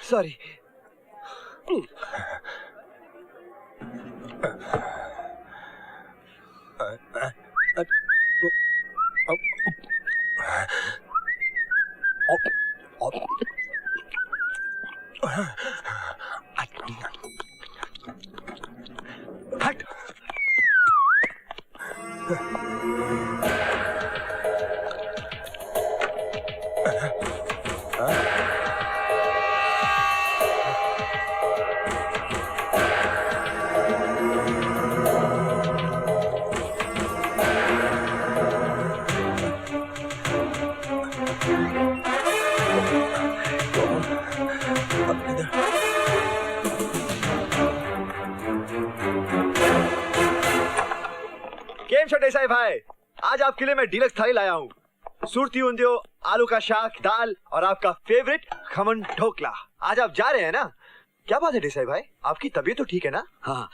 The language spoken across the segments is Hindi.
सॉरी। हट। केम छो देसाई भाई, आज आपके लिए मैं डीलक्स थाली लाया हूँ। सुरती ऊंधियो, आलू का शाक, दाल और आपका फेवरेट खमन ढोकला। आज आप जा रहे हैं ना? क्या बात है देसाई भाई, आपकी तबीयत तो ठीक है ना? हाँ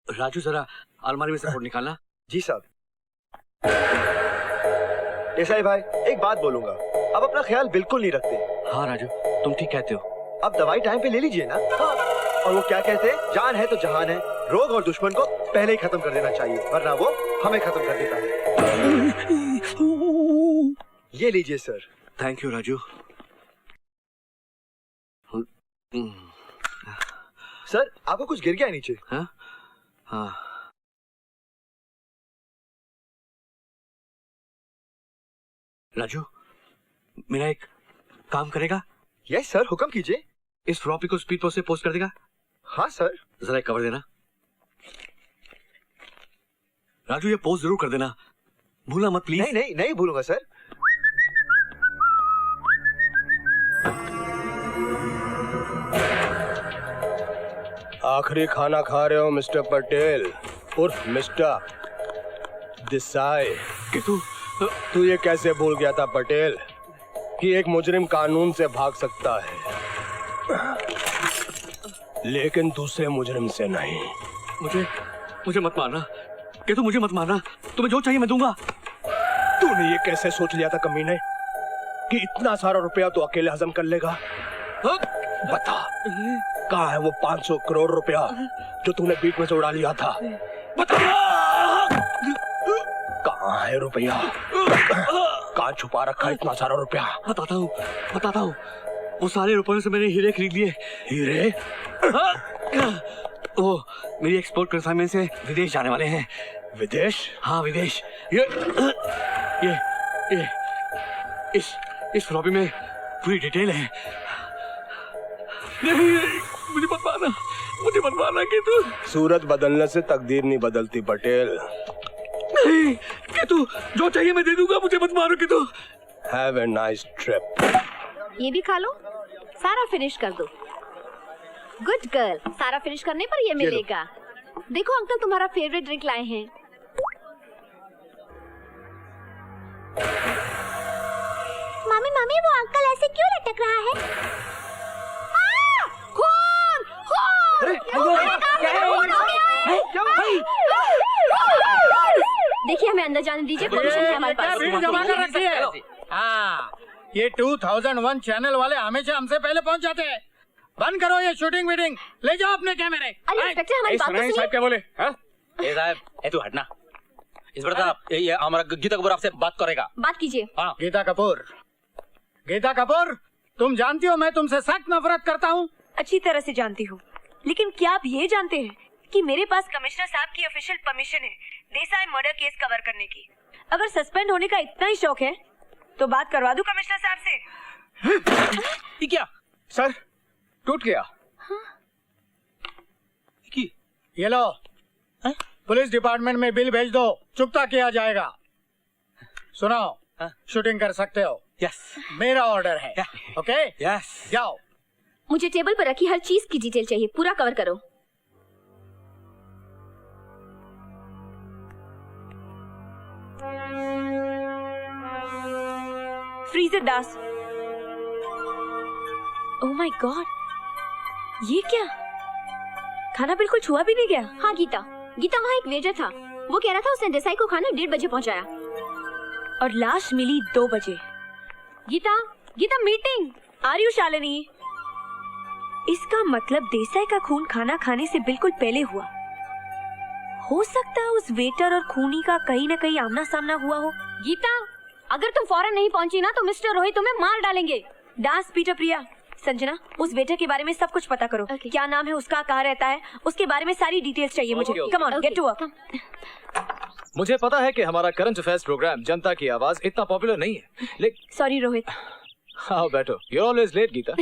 राजू, जरा अलमारी में से फोन निकालना। जी साहब। देसाई भाई एक बात बोलूंगा, अब अपना ख्याल बिल्कुल नहीं रखते। हाँ राजू, तुम ठीक कहते हो। अब दवाई टाइम पे ले लीजिए ना। हाँ। और वो क्या कहते हैं, जान है तो जहान है। रोग और दुश्मन को पहले ही खत्म कर देना चाहिए, वरना वो हमें खत्म कर देता है। ये लीजिए sir. Thank you Raju. Sir आपको कुछ गिर गया है नीचे? हाँ हाँ। राजू, मेरा एक काम करेगा? यस सर, हुक्म कीजिए। इस फ्लॉपी को स्पीड पोस्ट से पोस्ट कर देगा? हाँ सर। जरा एक कवर देना। राजू ये पोस्ट जरूर कर देना, भूलना मत प्लीज। नहीं नहीं नहीं भूलूंगा सर। आखिरी खाना खा रहे हो मिस्टर पटेल उर्फ मिस्टर देसाई। कि तू ये कैसे भूल गया था पटेल कि एक मुजरिम कानून से भाग सकता है लेकिन दूसरे मुजरिम से नहीं। मुझे मत मारना कि मुझे मत मारना, तुम्हें जो चाहिए मैं दूंगा। तूने ये कैसे सोच लिया था कमीने कि इतना सारा रुपया तो अकेले हजम कर लेगा? बता कहाँ है वो 500 करोड़ रुपया जो तूने बीच में से उड़ा लिया था? बता कहाँ है रुपया? कहाँ छुपा रखा है इतना सारा रुपया? बताता हूँ। वो सारे रुपयों से मैंने हीरे खरीद लिए। हीरे? वो मेरी एक्सपोर्ट कंसाइनमेंट से विदेश जाने वाले हैं। विदेश? हाँ विदेश। ये इस फ्लॉपी में पूरी डिटेल है। नहीं, मुझे मत मारना कि तू। सूरत बदलने से तकदीर नहीं बदलती पटेल। नहीं कि तू, जो चाहिए मैं दे दूंगा, मुझे मत मारो कि तू। Have a nice trip. ये भी खा लो, सारा फिनिश कर दो। गुड गर्ल, सारा फिनिश करने पर ये मिलेगा। देखो अंकल तुम्हारा फेवरेट ड्रिंक लाए हैं। मामी मामी वो अंकल ऐसे क्यों लटक रहा है? खून! खून! देखिए हमें अंदर जाने दीजिए, परमिशन है हमारे पास। जमा कर रखी है। हाँ, ये 2001 चैनल वाले हमेशा हमसे पहले पहुंच जाते हैं। बंद करो ये शूटिंग वीटिंग, ले जाओ अपने कैमरे। अरे इंस्पेक्टर हमारी बात तो सुनिए। क्या बोले? ए साहब, ए तू हटना। इस बार ये हमारा गीता कपूर आपसे बात करेगा। बात कीजिए। हाँ। गीता कपूर, तुम जानती हो मैं तुमसे सख्त नफरत करता हूँ। अच्छी तरह से जानती हूँ, लेकिन क्या आप ये जानते हैं कि मेरे पास कमिश्नर साहब की ऑफिशियल परमिशन है देसाई मर्डर केस कवर करने की। अगर सस्पेंड होने का इतना ही शौक है तो बात करवा दूं कमिश्नर साहब से। ये क्या? सर टूट गया। ये लो, पुलिस डिपार्टमेंट में बिल भेज दो, चुकता किया जाएगा। सुनो, शूटिंग कर सकते हो। यस, मेरा ऑर्डर है। ओके यस, जाओ। मुझे टेबल पर रखी हर चीज की डिटेल चाहिए, पूरा कवर करो। Freezer Das. Oh my God, ये क्या? खाना बिल्कुल छुआ भी नहीं गया। हाँ गीता वहाँ एक वेटर था, वो कह रहा था उसने देसाई को खाना 1:30 बजे पहुँचाया और लाश मिली 2 बजे। Geeta meeting. Are you Shalini? इसका मतलब देसाई का खून खाना खाने से बिल्कुल पहले हुआ। हो सकता है उस वेटर और खूनी का कहीं न कहीं आमना सामना हुआ हो। गीता, अगर तुम फौरन नहीं पहुंची ना तो मिस्टर रोहित तुम्हें मार डालेंगे। दास पीटर प्रिया, संजना, उस वेटर के बारे में सब कुछ पता करो। Okay. क्या नाम है उसका, कहाँ रहता है, उसके बारे में सारी डिटेल्स चाहिए मुझे। Come on, get to work. मुझे पता है कि हमारा करंट अफेयर्स प्रोग्राम जनता की आवाज इतना पॉपुलर नहीं है, लेकिन सॉरी रोहित। हाँ बैठो, you're always late गीता।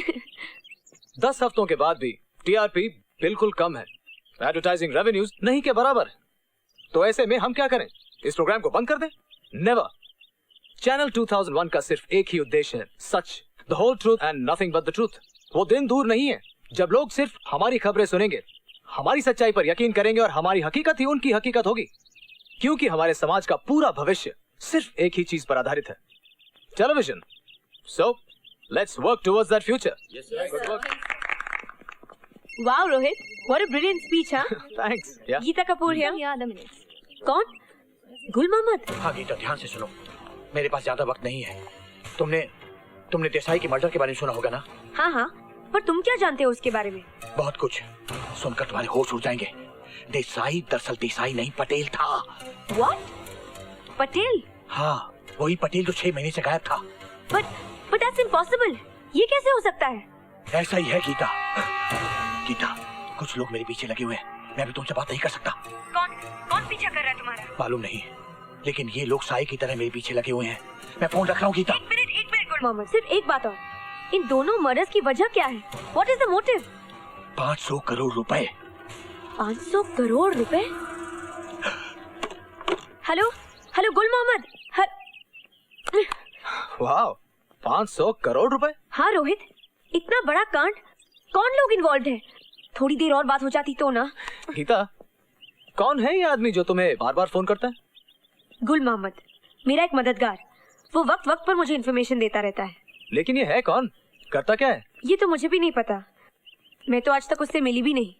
10 हफ्तों के बाद भी टीआरपी बिल्कुल कम है, एडवर्टाइजिंग रेवेन्यूज नहीं के बराबर है। तो ऐसे में हम क्या करें, इस प्रोग्राम को बंद कर दें? नेवर। चैनल 2001 का सिर्फ एक ही उद्देश्य है, सच, the whole truth and nothing but the truth. वो दिन दूर नहीं है जब लोग सिर्फ हमारी खबरें सुनेंगे, हमारी सच्चाई पर यकीन करेंगे और हमारी हकीकत ही उनकी हकीकत होगी, क्योंकि हमारे समाज का पूरा भविष्य सिर्फ एक ही चीज पर आधारित है, television. So let's work towards that future. Good work. Wow Rohit, what a brilliant speech. हाँ, थैंक्स। या गीता कपूर है। कौन? गुल मोहम्मद। हाँ गीता, ध्यान से सुनो, मेरे पास ज्यादा वक्त नहीं है। तुमने देसाई के मर्डर के बारे में सुना होगा ना? हाँ हाँ, पर तुम क्या जानते हो उसके बारे में? बहुत कुछ। सुनकर तुम्हारे होश उड़ जाएंगे। देसाई दरअसल देसाई नहीं, पटेल था। व्हाट? पटेल? हाँ, वही पटेल जो 6 महीने से गायब था। But that's impossible. ये कैसे हो सकता है? ऐसा ही है गीता। गीता, कुछ लोग मेरे पीछे लगे हुए हैं, मैं भी तुमसे बात नहीं कर सकता। कौन पीछा कर रहा है तुम्हारा? मालूम नहीं, लेकिन ये लोग साए की तरह मेरे पीछे लगे हुए हैं। मैं फोन रख रहा हूँ गीता। एक मिनट गुल मोहम्मद, सिर्फ एक बात और, इन दोनों मर्डर्स की वजह क्या है? What is the motive? 500 crore रुपए। 500 करोड़ रुपए? हेलो हेलो गुल मोहम्मद। वाह, 500 करोड़ रुपए। हाँ रोहित, इतना बड़ा कांड, कौन लोग इन्वॉल्व है? थोड़ी देर और बात हो जाती तो ना। गीता, कौन है ये आदमी जो तुम्हें बार बार फोन करता है? गुल मोहम्मद, मेरा एक मददगार। वो वक्त वक्त पर मुझे इन्फॉर्मेशन देता रहता है। लेकिन ये है कौन, करता क्या है? ये तो मुझे भी नहीं पता, मैं तो आज तक उससे मिली भी नहीं।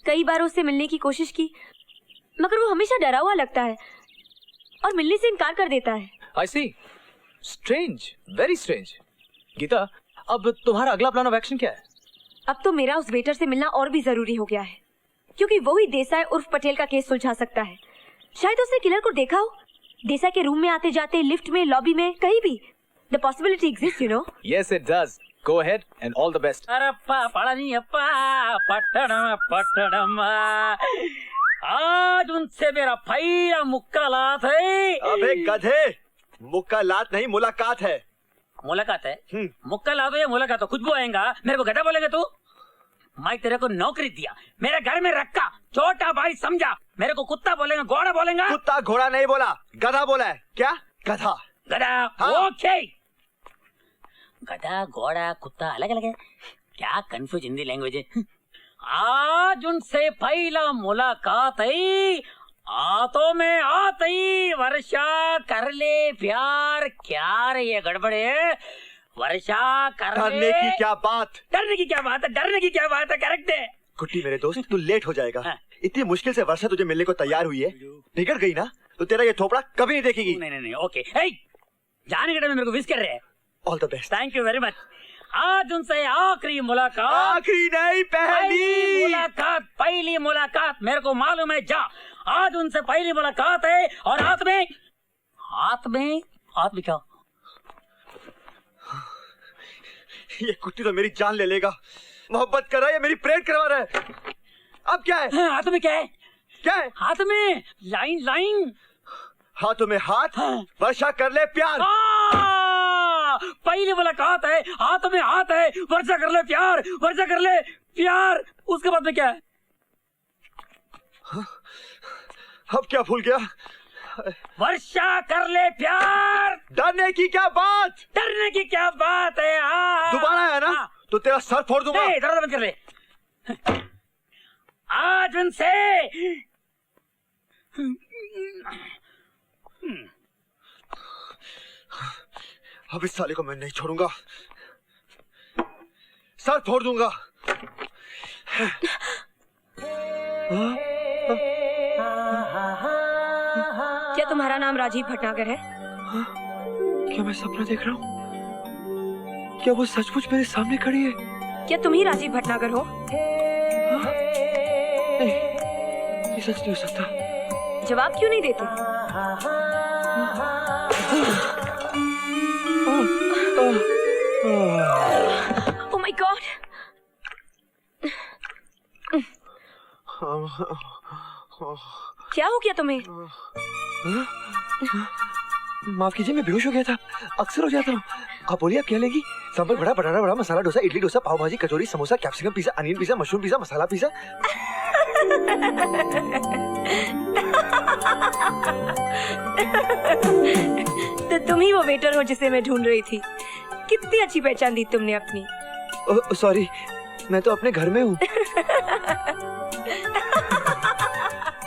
कई बार उससे मिलने की कोशिश की, मगर वो हमेशा डरा हुआ लगता है और मिलने से इनकार कर देता है। I see. Strange, very strange. Gita, अब तुम्हारा अगला प्लान ऑफ एक्शन क्या है? अब तो मेरा उस वेटर से मिलना और भी जरूरी हो गया है, क्योंकि वो ही देसाई उर्फ पटेल का केस सुलझा सकता है। शायद उसने किलर को देखा हो, देसाई के रूम में आते जाते, लिफ्ट में, लॉबी में, कहीं भी। The possibility exists, you know. Yes, it does. Go ahead and all the best. अरप्पा पळनियप्पा Pattanam आज उनसे मेरा पहला मुक्कालात है। अबे गधे, मुक्कालात नहीं मुलाकात है। मुलाकात है? मुक्कालात या मुलाकात हो, कुछ भी आएगा। मेरे को गधा बोलेगा तू? मैं तेरे को नौकरी दिया, मेरे घर में रखा, छोटा भाई समझा। मेरे को कुत्ता बोलेगा, घोड़ा बोलेगा? कुत्ता घोड़ा नहीं बोला, गधा बोला है। क्या? गधा। गधा। हाँ। ओके। गधा, घोड़ा, कुत्ता अलग अलग है क्या? कंफ्यूज हिंदी लैंग्वेज है। आज उनसे पहला मुलाकात है, हाथों में आते ही वर्षा कर ले प्यार। क्या रे ये गड़बड़ है? वर्षा कर ले। डरने की क्या बात? डरने की क्या बात है? डरने की क्या बात है? करेक्ट है। कुट्टी मेरे दोस्त, तू लेट हो जाएगा। हाँ। इतनी मुश्किल से वर्षा तुझे मिलने को तैयार हुई है, बिगड़ गई ना तो तेरा ये थोपड़ा कभी नहीं देखेगी। नहीं ओके। जाने के टाइम मेरे को विश कर रहे हैं। All the best. Thank you very much. आज उनसे आखिरी मुलाकात। आखिरी नहीं, पहली मुलाकात। पहली मुलाकात, मेरे को मालूम है। जा, आज उनसे पहली मुलाकात है। और हाथ में क्या? ये कुत्ती तो मेरी जान ले लेगा। मोहब्बत कर रहा है या मेरी प्रेम करवा रहा है? अब क्या है? हाथ में क्या है? क्या है? हाथ में लाइन। हाथों में हाथ। वर्षा कर ले प्यार। पहली मुलाकात है, हाथ में हाथ है, वर्षा कर ले प्यार, वर्षा कर ले प्यार। उसके बाद में क्या है? अब क्या भूल गया? वर्षा कर ले प्यार। डरने की क्या बात? डरने की क्या बात है? दोबारा है ना तो तेरा सर फोड़ दूंगा। दर्द बंद कर ले। आज उनसे अब इस साले को मैं नहीं छोड़ूंगा, सर फोड़ दूंगा। क्या तुम्हारा नाम राजीव भटनागर है? क्या मैं सपना देख रहा हूँ? क्या वो सचमुच मेरे सामने खड़ी है? क्या तुम ही राजीव भटनागर हो? ये सच नहीं हो सकता। जवाब क्यों नहीं देते? Oh my God! क्या हो गया तुम्हें? माफ कीजिए, मैं बेहोश हो गया था। अक्सर हो जाता हूँ। आप बोलिए, आप क्या लेंगी? सांभर बड़ा, बटाटा बड़ा, masala dosa, idli dosa, pav bhaji, kachori, samosa, capsicum pizza, onion pizza, mushroom pizza, masala pizza. तो तुम ही वो वेटर हो जिसे मैं ढूंढ रही थी। कितनी अच्छी पहचान दी तुमने अपनी। सॉरी, मैं तो अपने घर में हूँ।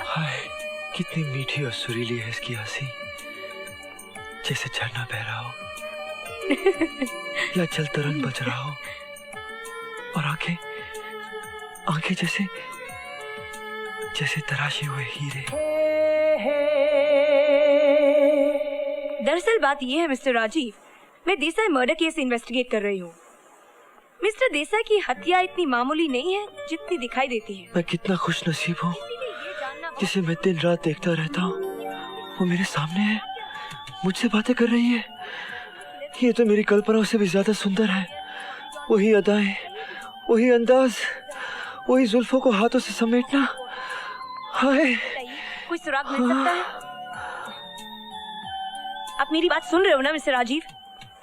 हाय, कितनी मीठी और सुरीली है इसकी हंसी, जैसे झरना बह रहा हो या जल तरंग बज रहा हो, और आंखें आंखें जैसे जैसे तराशे हुए हीरे। दरअसल बात ये है मिस्टर राजीव, मैं देसाई मर्डर केस इन्वेस्टिगेट कर रही हूँ। मिस्टर देसाई की हत्या इतनी मामूली नहीं है जितनी दिखाई देती है। मैं कितना खुश नसीब हूँ जिसे मैं दिन रात देखता रहता हूँ। वो मेरे सामने है, मुझसे बातें कर रही है। ये तो मेरी कल्पनाओं से भी ज्यादा सुंदर है। वही अदाएं, वही अंदाज, वही जुल्फों को हाथों से समेटना। हाय, कोई सुराग मिल सकता है? आप मेरी बात सुन रहे हो ना मिस्टर राजीव?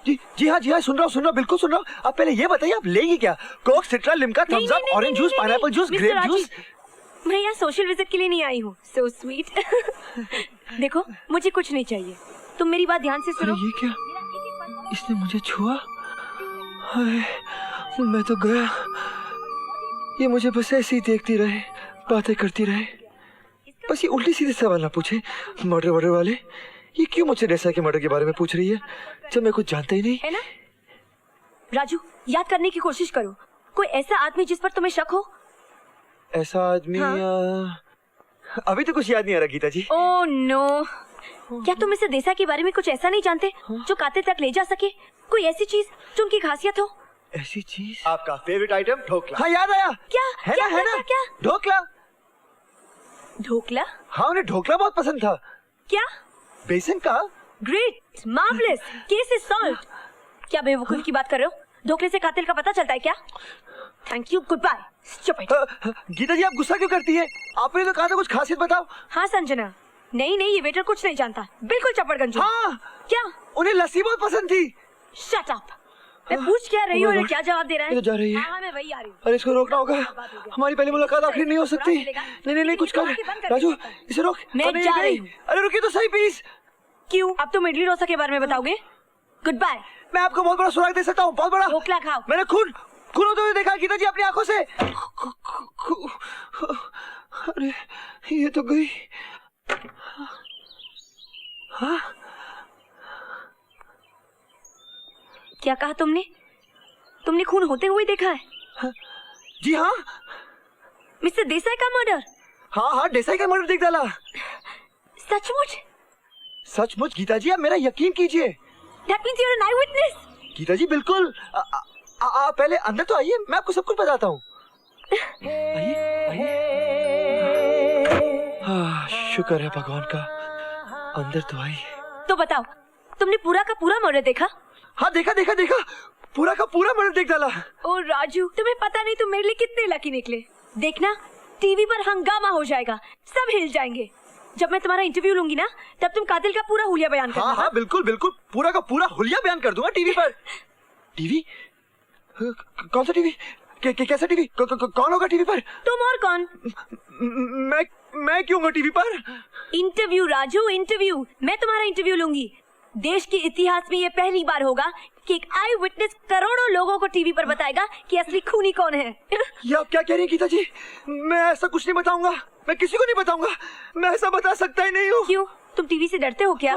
जी हाँ, सुन रहा हूँ, बिल्कुल सुन रहा हूँ। आप पहले ये बताइए, आप लेंगी क्या? Coke, Citra, Limca, Thums Up, orange juice, pineapple juice, grape juice? मैं यहाँ सोशल विजिट के लिए नहीं आई हूँ। So sweet. देखो, मुझे कुछ नहीं चाहिए। तुम मेरी बात ध्यान से सुनो। ये क्या? इसने मुझे छुआ? हाय, मैं तो गया। ये मुझे बस ऐसे ही देखती रहे, बातें करती रहे। बस ये उल्टी सीधे सवाल ना पूछे। मर्डर वाले ये क्यों मुझसे देसाई के मर्डर के बारे में पूछ रही है जब मैं कुछ जानता ही नहीं? है ना? राजू, याद करने की कोशिश करो। कोई ऐसा आदमी जिस पर तुम्हें शक हो? ऐसा आदमी? हाँ? अभी तो कुछ याद नहीं आ रहा गीता जी। Oh no! क्या तुम इसे देसाई के बारे में कुछ ऐसा नहीं जानते जो कातिल तक ले जा सके? कोई ऐसी चीज जो उनकी खासियत हो? ऐसी चीज? आपका फेवरेट आइटम ढोकला। हाँ, याद आया। क्या? है क्या, ना, है ना? क्या? ढोकला। ढोकला? हाँ, उन्हें ढोकला बहुत पसंद था। क्या? बेसन का? Great, marvellous, case is solved. क्या बेवकूफ की बात कर रहे हो? ढोकले से कातिल का पता चलता है क्या? Thank you, good bye. Stupid. Geeta ji, आप गुस्सा क्यों करती हैं? आपने तो कहा था कुछ खासियत बताओ। हाँ संजना, नहीं, ये वेटर कुछ नहीं जानता, बिल्कुल चपड़गंजू। हाँ। क्या? उन्हें लस्सी बहुत पसंद थी। Shut up. मैं पूछ क्या रही हूँ, क्या जवाब दे रहा है? ये तो जा रही है। हाँ, मैं वही आ रही हूँ। अरे इसको रोकना होगा। हमारी पहली मुलाकात आखिर नहीं हो सकती। नहीं, कुछ कर राजू, इसे रोक। मैं जा रही हूँ। अरे रुकिए तो सही प्लीज। क्यों? अब तुम इडली डोसा के बारे में बताओगे? Goodbye. मैं आपको बहुत बड़ा सुराग दे सकता हूँ, बहुत बड़ा। ढोकला खाओ। मैंने खून होते हुए देखा गीता जी अपनी आंखों से। अरे ये तो गई। हाँ? क्या कहा तुमने? तुमने खून होते हुए देखा है? हाँ, जी हाँ। मिस्टर देसाई का मर्डर? हाँ, देसाई का मर्डर देख डाला। सचमुच? सचमुच गीता जी, आप मेरा यकीन कीजिए। That means you're an eyewitness? Gita जी बिल्कुल। आप पहले अंदर तो आइए, मैं आपको सब कुछ बताता हूँ। आइए। शुक्र है भगवान का, अंदर तो आई। तो बताओ, तुमने पूरा का पूरा मर्डर देखा? हाँ, देखा। पूरा का पूरा मर्डर देख डाला। ओ राजू, तुम्हें पता नहीं तुम मेरे लिए कितने लकी निकले। देखना, टीवी पर हंगामा हो जाएगा, सब हिल जाएंगे। जब मैं तुम्हारा इंटरव्यू लूंगी ना, तब तुम कातिल का पूरा हुलिया बयान करना। हाँ, बिल्कुल, पूरा का पूरा हुलिया बयान कर दूंगा टीवी पर। टीवी? कौन सा टीवी? कैसा टीवी? कौन होगा टीवी पर? तुम और कौन? मैं क्यों होगा टीवी पर? Interview Raju, interview. मैं तुम्हारा इंटरव्यू लूंगी। देश के इतिहास में ये पहली बार होगा कि एक आई विटनेस करोड़ों लोगों को टीवी पर बताएगा कि असली खूनी कौन है। ये आप क्या कह रही हैं गीता जी? मैं ऐसा कुछ नहीं बताऊंगा, मैं किसी को नहीं बताऊंगा। मैं ऐसा बता सकता ही नहीं हूँ। क्यों? तुम टीवी से डरते हो क्या?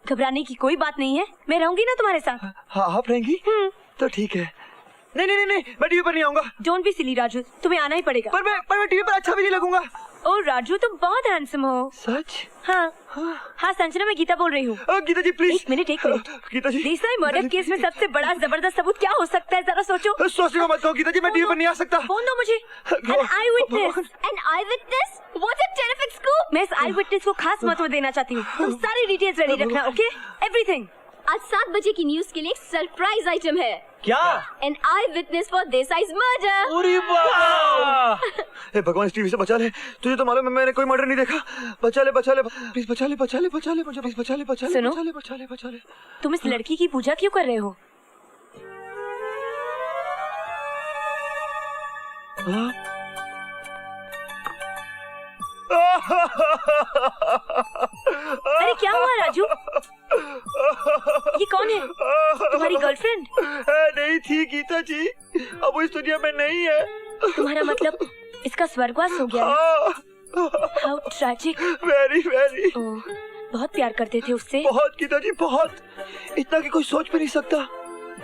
घबराने की कोई बात नहीं है, मैं रहूंगी ना तुम्हारे साथ। हाँ, आप रहेंगी? तो ठीक है। नहीं, मैं टीवी पर नहीं आऊंगा। डोंट बी सिली राजू, तुम्हें आना ही पड़ेगा। पर मैं टीवी पर अच्छा भी नहीं लगूंगा। ओ राजू, तुम बहुत हैंडसम हो। सच? हाँ हाँ संजना, मैं गीता बोल रही हूँ। गीता जी प्लीज। एक मिनट गीता जी। देसाई मर्डर केस में सबसे बड़ा जबरदस्त सबूत क्या हो सकता है, जरा सोचो। सोचने को मत कहो गीता जी, मैं टीवी पर नहीं आ सकता। फोन दो मुझे। An eyewitness। An eyewitness? What a terrific scoop! मैं इस आई विटनेस को खास महत्व देना चाहती हूँ। तुम सारी डिटेल्स रेडी रखना, ओके? एवरीथिंग। आज 7 बजे की न्यूज के लिए एक सरप्राइज आइटम है। क्या? An eyewitness for Desai's murder. अरे बाबा! हे भगवान, इस टीवी से बचा ले। तुझे तो मालूम है मैंने कोई मर्डर नहीं देखा। बचा ले प्लीज, बचा ले मुझे, प्लीज बचा ले। सुनो। बचा ले। तुम इस लड़की की पूजा क्यों कर रहे हो? अरे क्या हुआ राजू? ये कौन है? तुम्हारी गर्लफ्रेंड? नहीं थी गीता जी, अब वो इस दुनिया में नहीं है। तुम्हारा मतलब इसका स्वर्गवास हो गया? How tragic. वेरी बहुत प्यार करते थे उससे? बहुत गीता जी, बहुत, इतना कि कोई सोच भी नहीं सकता।